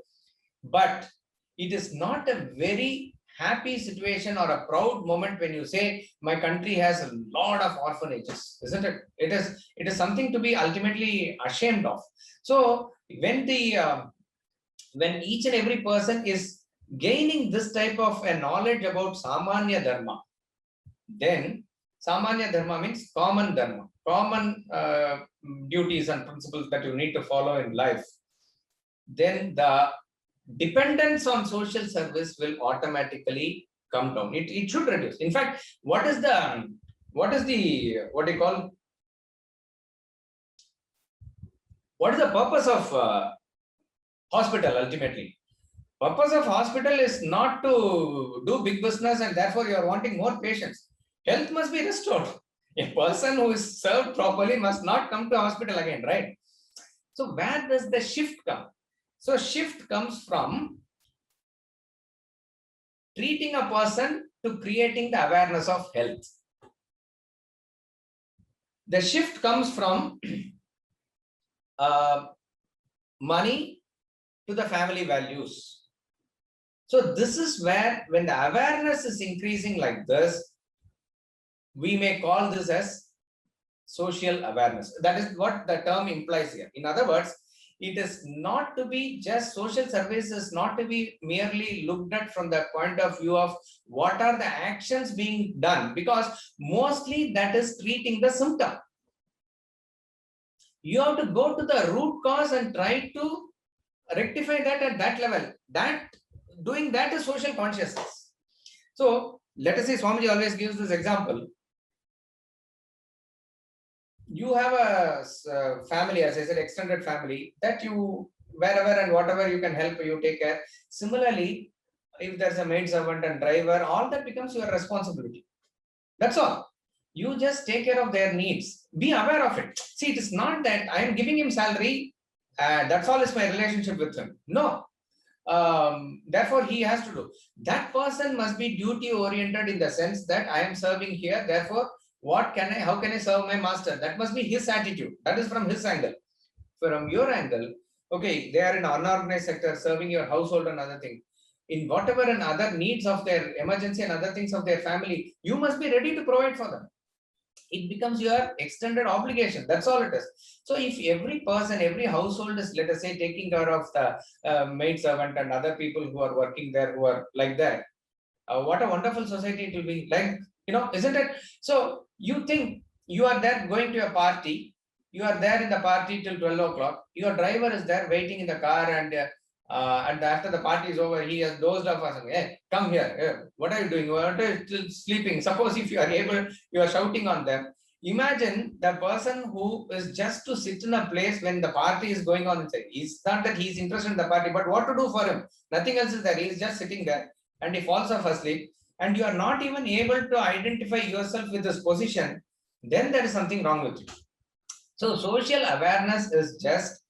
But it is not a very happy situation or a proud moment when you say my country has a lot of orphanages, isn't it? It is something to be ultimately ashamed of. So when each and every person is gaining this type of a knowledge about Samanya Dharma, then Samanya Dharma means common Dharma, common duties and principles that you need to follow in life. Then the dependence on social service will automatically come down. It should reduce. In fact, what do you call, what is the purpose of hospital ultimately? Purpose of hospital is not to do big business and therefore you are wanting more patients. Health must be restored. A person who is served properly must not come to hospital again, right? So where does the shift come? So shift comes from treating a person to creating the awareness of health. The shift comes from money to the family values. So this is where, when the awareness is increasing like this, we may call this as social awareness. That is what the term implies here. In other words, it is not to be just social service, is not to be merely looked at from the point of view of what are the actions being done, because mostly that is treating the symptom. You have to go to the root cause and try to rectify that at that level. Doing that is social consciousness. So let us say, Swamiji always gives this example. You have a family, as I said, extended family, that you, wherever and whatever you can help, you take care. Similarly, if there's a maid servant and driver, all that becomes your responsibility. That's all. You just take care of their needs. Be aware of it. See, it is not that I am giving him salary, that's all is my relationship with him. No. Therefore, he has to do. That person must be duty oriented in the sense that I am serving here. Therefore, how can I serve my master? That must be his attitude. That is from his angle. From your angle, okay, they are in unorganized sector, serving your household and other things. In whatever and other needs of their emergency and other things of their family, you must be ready to provide for them. It becomes your extended obligation. That's all it is. So if every person, every household is, let us say, taking care of the maid servant and other people who are working there, who are like that, what a wonderful society it will be. Like, isn't it? So you think you are there going to a party, you are there in the party till 12 o'clock, your driver is there waiting in the car, and after the party is over, he has dozed off or something. Hey, come here. Hey, what are you doing? You are still sleeping. Suppose if you are able, you are shouting on them. Imagine the person who is just to sit in a place when the party is going on. It's not that he's interested in the party, but what to do for him? Nothing else is there. He's just sitting there and he falls off asleep, and you are not even able to identify yourself with this position, then there is something wrong with you. So social awareness is just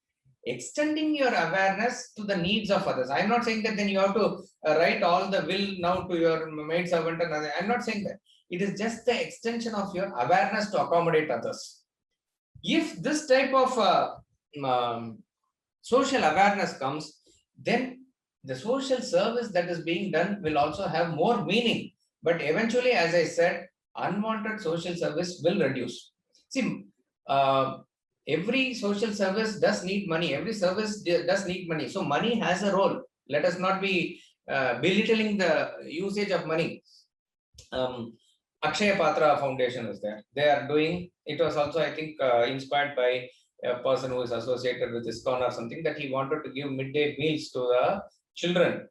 extending your awareness to the needs of others. I'm not saying that then you have to write all the will now to your maid servant and other. I'm not saying that. It is just the extension of your awareness to accommodate others. If this type of social awareness comes, then the social service that is being done will also have more meaning. But eventually, as I said, unwanted social service will reduce. See, every social service does need money. Every service does need money. So money has a role. Let us not be belittling the usage of money. Akshaya Patra Foundation is there. They are doing, it was also, I think, inspired by a person who is associated with ISKCON or something, that he wanted to give midday meals to the children,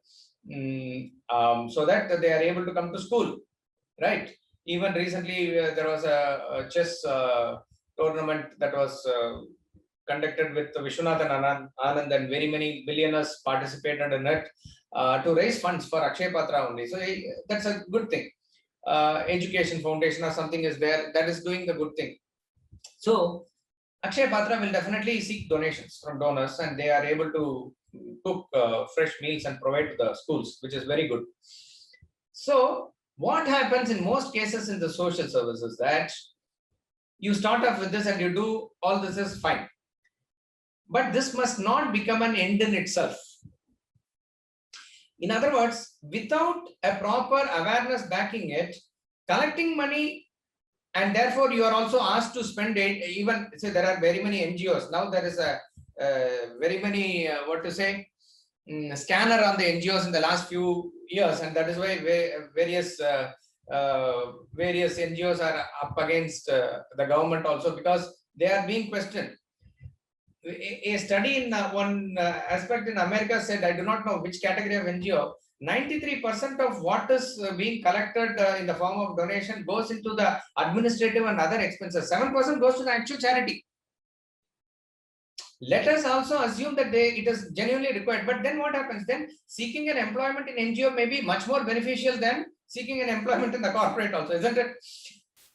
so that they are able to come to school, right? Even recently, there was a chess tournament that was conducted with Vishwanathan Anand, and very many billionaires participated in it to raise funds for Akshaya Patra only. So that's a good thing. Education Foundation or something is there that is doing the good thing. So Akshaya Patra will definitely seek donations from donors, and they are able to cook fresh meals and provide to the schools, which is very good. So what happens in most cases in the social services, that you start off with this and you do all this is fine, but this must not become an end in itself. In other words, without a proper awareness backing it, collecting money, and therefore you are also asked to spend it. Even say there are very many NGOs now. There is a very many scanner on the NGOs in the last few years, and that is why various NGOs are up against the government also, because they are being questioned. A study in one aspect in America said, I do not know which category of NGO, 93% of what is being collected in the form of donation goes into the administrative and other expenses. 7% goes to the actual charity. Let us also assume that it is genuinely required. But then what happens? Then seeking an employment in NGO may be much more beneficial than seeking an employment in the corporate also, isn't it?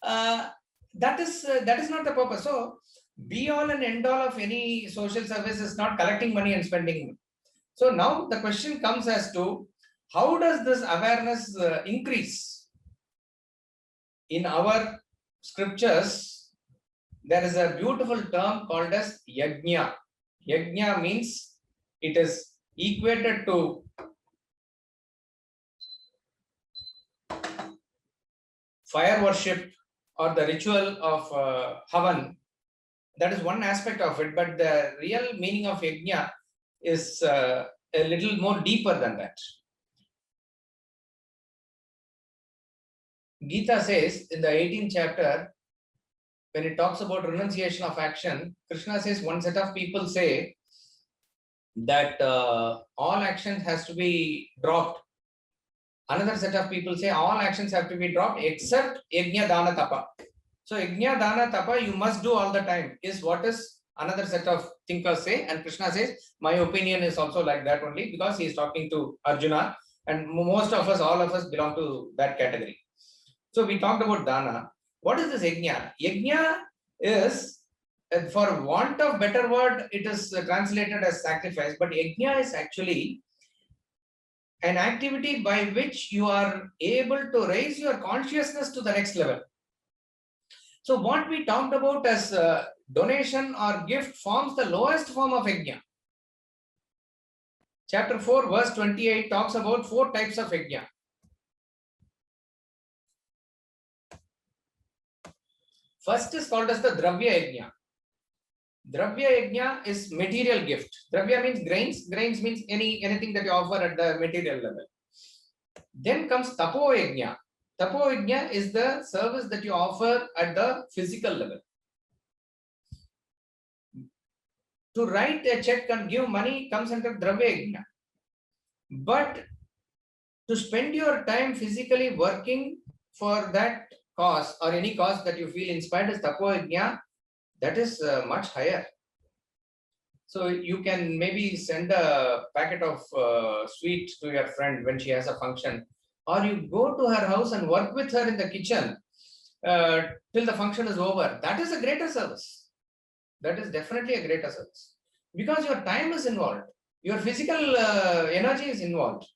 That is not the purpose. So be all and end all of any social service is not collecting money and spending. So now the question comes as to, how does this awareness increase? In our scriptures, there is a beautiful term called as Yajna. Yajna means it is equated to fire worship or the ritual of Havan. That is one aspect of it, but the real meaning of Yajna is a little more deeper than that. Gita says in the 18th chapter, when it talks about renunciation of action, Krishna says one set of people say that all actions has to be dropped. Another set of people say all actions have to be dropped except Yajna, Dana, Tapa. So Yajna, Dana, Tapa you must do all the time is what is another set of thinkers say, and Krishna says my opinion is also like that only, because he is talking to Arjuna, and most of us, all of us belong to that category. So we talked about Dana. What is this Yajna? Yajna is, for want of better word, it is translated as sacrifice, but Yajna is actually an activity by which you are able to raise your consciousness to the next level. So what we talked about as donation or gift forms the lowest form of Yajna. Chapter 4 verse 28 talks about 4 types of Yajna. First is called as the Dravya Yajna. Dravya Yajna is material gift. Dravya means grains. Grains means anything that you offer at the material level. Then comes Tapo Yajna. Tapo Yajna is the service that you offer at the physical level. To write a check and give money comes under Dravya Yajna. But to spend your time physically working for that cause or any cause that you feel inspired is Tapo Yajna. That is much higher. So you can maybe send a packet of sweet to your friend when she has a function, or you go to her house and work with her in the kitchen till the function is over. That is a greater service. That is definitely a greater service, because your time is involved. Your physical energy is involved.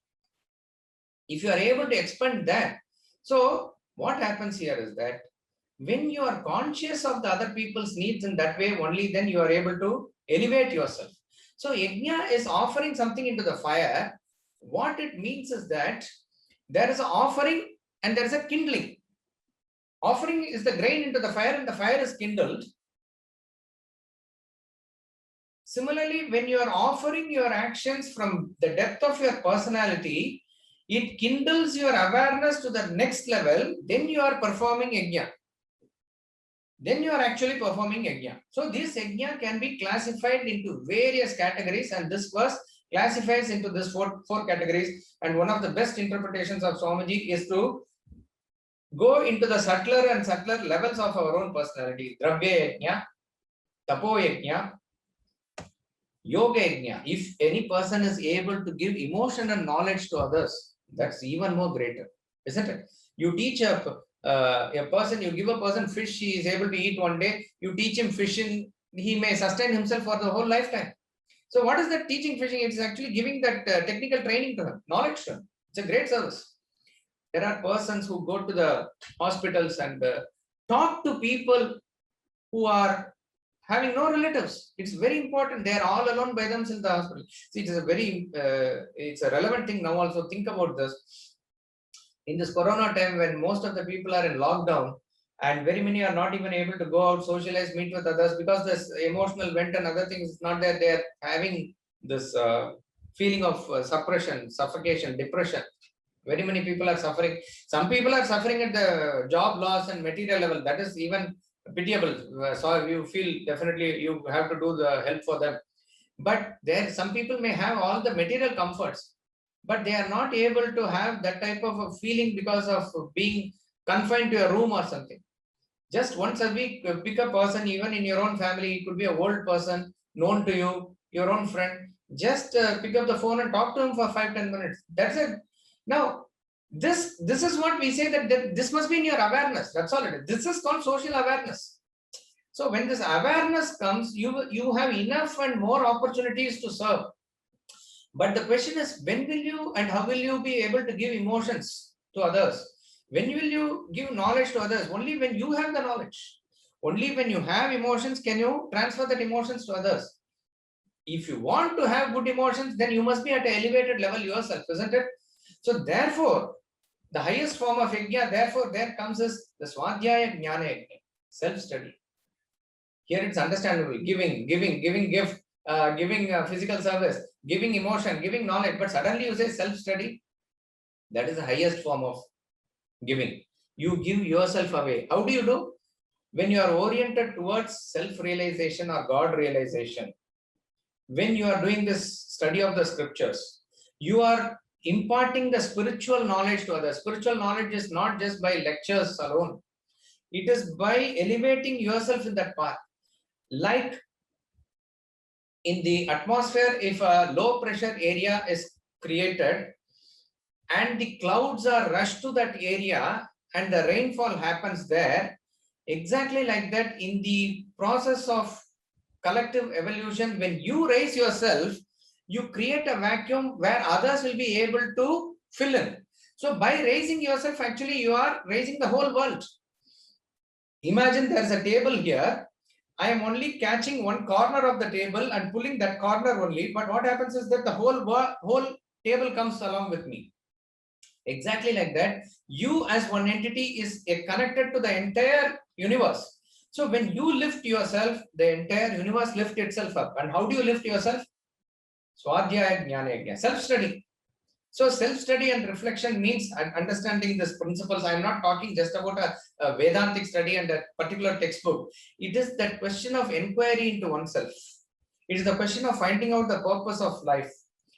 If you are able to expend that. So what happens here is that when you are conscious of the other people's needs in that way, only then you are able to elevate yourself. So Yajna is offering something into the fire. What it means is that there is an offering and there is a kindling. Offering is the grain into the fire, and the fire is kindled. Similarly, when you are offering your actions from the depth of your personality, it kindles your awareness to the next level, then you are performing yajna. Then you are actually performing yajna. So this yajna can be classified into various categories, and this verse classifies into this four categories. And one of the best interpretations of Swamiji is to go into the subtler and subtler levels of our own personality. Dravya yajna, tapo yajna, yoga yajna. If any person is able to give emotion and knowledge to others, that's even more greater, isn't it? You teach a person, you give a person fish, he is able to eat one day. You teach him fishing, he may sustain himself for the whole lifetime. So what is that teaching fishing? It is actually giving that technical training to him, knowledge to him. It's a great service. There are persons who go to the hospitals and talk to people who are having no relatives. It's very important. They are all alone by themselves in the hospital. See, it is a very, it's a relevant thing now also. Think about this. In this corona time, when most of the people are in lockdown and very many are not even able to go out, socialize, meet with others because this emotional vent and other things is not there. They are having this feeling of suppression, suffocation, depression. Very many people are suffering. Some people are suffering at the job loss and material level. That is even pitiable. So you feel definitely you have to do the help for them. But there, some people may have all the material comforts, but they are not able to have that type of a feeling because of being confined to a room or something. Just once a week, pick a person, even in your own family. It could be an old person known to you, your own friend. Just pick up the phone and talk to him for 5-10 minutes. That's it. Now, this is what we say, that this must be in your awareness. That's all it is. This is called social awareness. So when this awareness comes, you have enough and more opportunities to serve. But the question is, when will you and how will you be able to give emotions to others? When will you give knowledge to others? Only when you have the knowledge. Only when you have emotions can you transfer that emotions to others. If you want to have good emotions, then you must be at an elevated level yourself, isn't it? So therefore, the highest form of yajna, therefore there comes is the Swadhyaya Jnana Yajna, self-study. Here it's understandable, giving gift, giving physical service, giving emotion, giving knowledge, but suddenly you say self-study. That is the highest form of giving. You give yourself away. How do you do? When you are oriented towards self-realization or God realization, when you are doing this study of the scriptures, you are imparting the spiritual knowledge to others. Spiritual knowledge is not just by lectures alone. It is by elevating yourself in that path. Like in the atmosphere, if a low pressure area is created and the clouds are rushed to that area and the rainfall happens there, exactly like that in the process of collective evolution, when you raise yourself, you create a vacuum where others will be able to fill in. So by raising yourself, actually you are raising the whole world. Imagine there's a table here. I am only catching one corner of the table and pulling that corner only. But what happens is that the whole table comes along with me. Exactly like that, you as one entity is connected to the entire universe. So when you lift yourself, the entire universe lifts itself up. And how do you lift yourself? Swadhyaya Jnana Yajna, self-study. So self-study and reflection means understanding these principles. I am not talking just about a Vedantic study and a particular textbook. It is that question of inquiry into oneself. It is the question of finding out the purpose of life.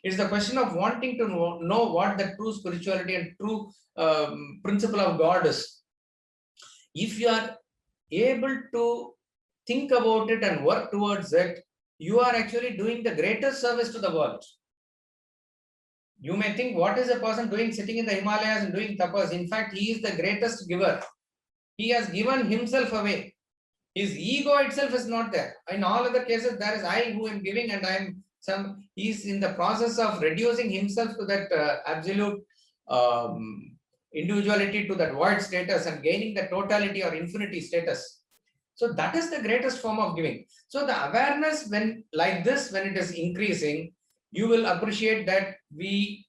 It is the question of wanting to know what the true spirituality and true principle of God is. If you are able to think about it and work towards it, you are actually doing the greatest service to the world. You may think, what is a person doing sitting in the Himalayas and doing tapas? In fact, he is the greatest giver. He has given himself away. His ego itself is not there. In all other cases, there is I who am giving and I am some. He is in the process of reducing himself to that absolute individuality, to that void status, and gaining the totality or infinity status. So that is the greatest form of giving. So the awareness, when like this, when it is increasing, you will appreciate that we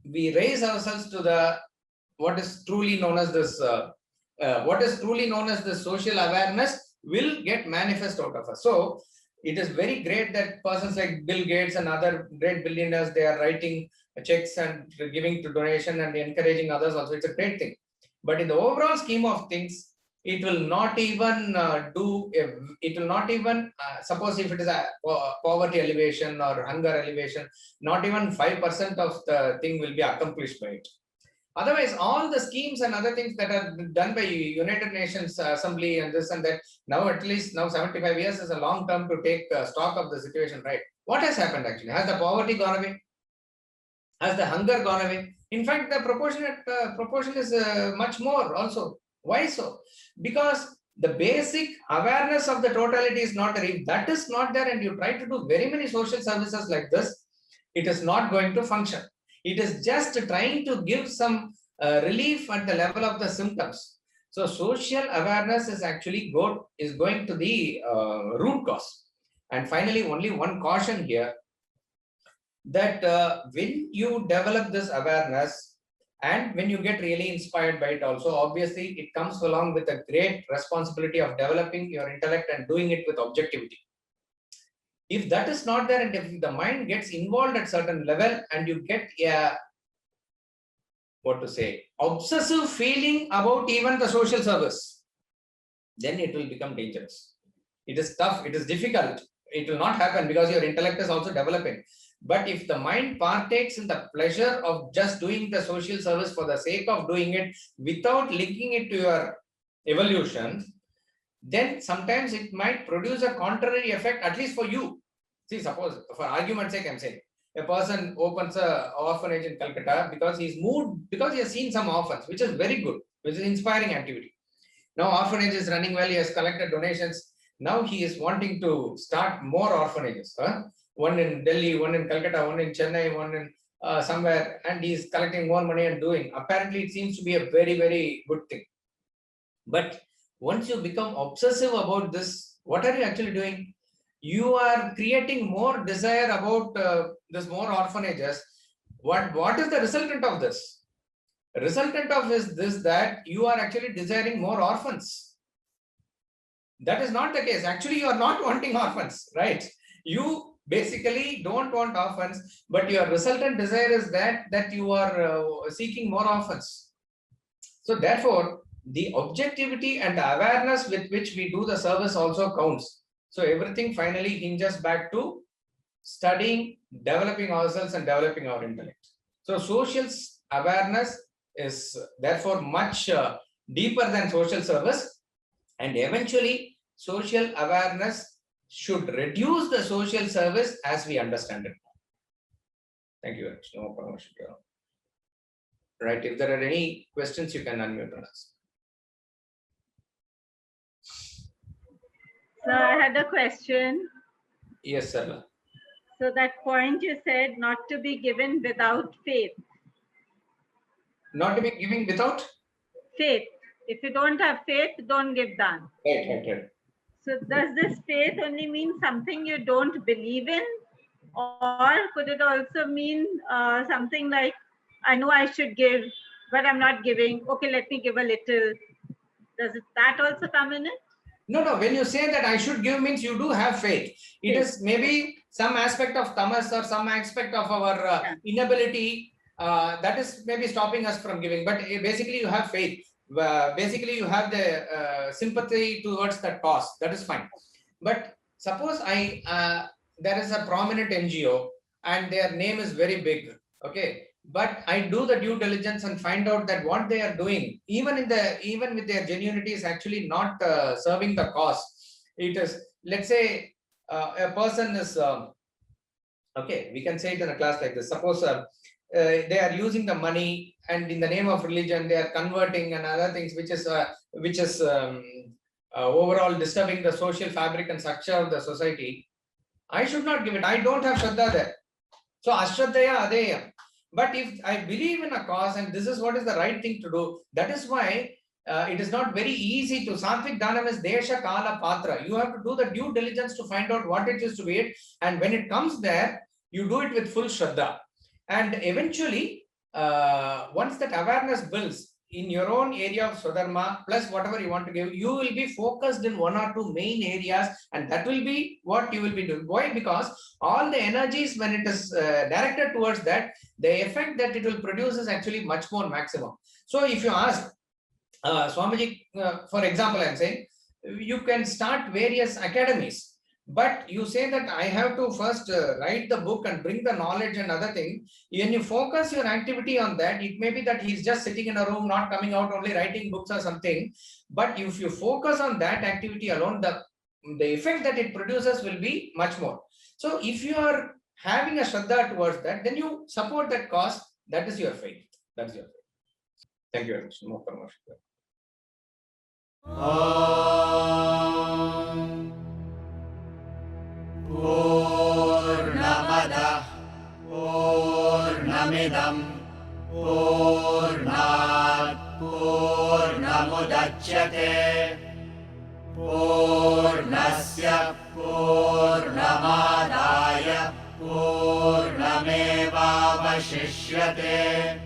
raise ourselves to the what is truly known as this. What is truly known as the social awareness will get manifest out of us. So It is very great that persons like Bill Gates and other great billionaires, they are writing checks and giving to donation and encouraging others also. It's a great thing. But in the overall scheme of things, it will not even it will not even, suppose if it is a poverty elevation or hunger elevation, not even 5% of the thing will be accomplished by it. Otherwise, all the schemes and other things that are done by United Nations Assembly and this and that, now at least now 75 years is a long term to take stock of the situation, right? What has happened actually? Has the poverty gone away? Has the hunger gone away? In fact, the proportion is much more also. Why so? Because the basic awareness of the totality is not there. If that is not there and you try to do very many social services like this, it is not going to function. It is just trying to give some relief at the level of the symptoms. So social awareness is actually going to the root cause. And finally, only one caution here, that when you develop this awareness and when you get really inspired by it also, obviously it comes along with a great responsibility of developing your intellect and doing it with objectivity. If that is not there, and if the mind gets involved at certain level and you get a, what to say, obsessive feeling about even the social service, then it will become dangerous. It is tough, it is difficult, it will not happen because your intellect is also developing. But if the mind partakes in the pleasure of just doing the social service for the sake of doing it without linking it to your evolution, then sometimes it might produce a contrary effect, at least for you. See, suppose for argument's sake, I'm saying a person opens an orphanage in Calcutta because he's moved, because he has seen some orphans, which is very good, which is inspiring activity. Now orphanage is running well, he has collected donations. Now he is wanting to start more orphanages. One in Delhi, one in Calcutta, one in Chennai, one in somewhere, and he is collecting more money and doing. Apparently, it seems to be a very, very good thing. But once you become obsessive about this, what are you actually doing? You are creating more desire about this more orphanages. What is the resultant of this? The resultant of is this, that you are actually desiring more orphans. That is not the case. Actually, you are not wanting orphans, right? You basically don't want orphans, but your resultant desire is that you are seeking more orphans. So therefore, the objectivity and the awareness with which we do the service also counts. So everything finally hinges back to studying, developing ourselves and developing our intellect. So social awareness is therefore much deeper than social service, and eventually social awareness should reduce the social service as we understand it. Thank you. No problem. Right, if there are any questions, you can unmute and ask. So I had a question. Yes, sir. So that point you said, not to be given without faith. Not to be giving without faith. If you don't have faith, don't give dan. Right. So does this faith only mean something you don't believe in? Or could it also mean something like, I know I should give, but I'm not giving. Okay, let me give a little. Does that also come in it? No. When you say that I should give means you do have faith. It is maybe some aspect of tamas or some aspect of our inability that is maybe stopping us from giving. But basically you have faith. Basically you have the sympathy towards that cause. That is fine. But suppose there is a prominent NGO and their name is very big. Okay. But I do the due diligence and find out that what they are doing, even with their genuinity, is actually not serving the cause. It is, let's say, a person is okay. We can say it in a class like this. Suppose they are using the money and in the name of religion they are converting and other things, which is overall disturbing the social fabric and structure of the society. I should not give it. I don't have Shraddha there. So Ashraddhaya Adeyam. But if I believe in a cause and this is what is the right thing to do, that is why it is not very easy to Sattvic Dhanam is Desha Kala Patra. You have to do the due diligence to find out what it is to be it. And when it comes there, you do it with full Shraddha. And eventually, once that awareness builds, in your own area of Swadharma, plus whatever you want to give, you will be focused in one or two main areas, and that will be what you will be doing. Why? Because all the energies, when it is directed towards that, the effect that it will produce is actually much more maximum. So if you ask Swamiji, for example, I am saying, you can start various academies, but you say that I have to first write the book and bring the knowledge and other thing. When you focus your activity on that, it may be that he's just sitting in a room, not coming out, only writing books or something. But if you focus on that activity alone, the effect that it produces will be much more. So if you are having a Shraddha towards that, then you support that cause. That is your faith. That's your faith. Thank you very much. No promotion. Poornam Adah Poornamidam Poornat Poornamudachyate Poornasya Poornamadaya Poornamevavashishyate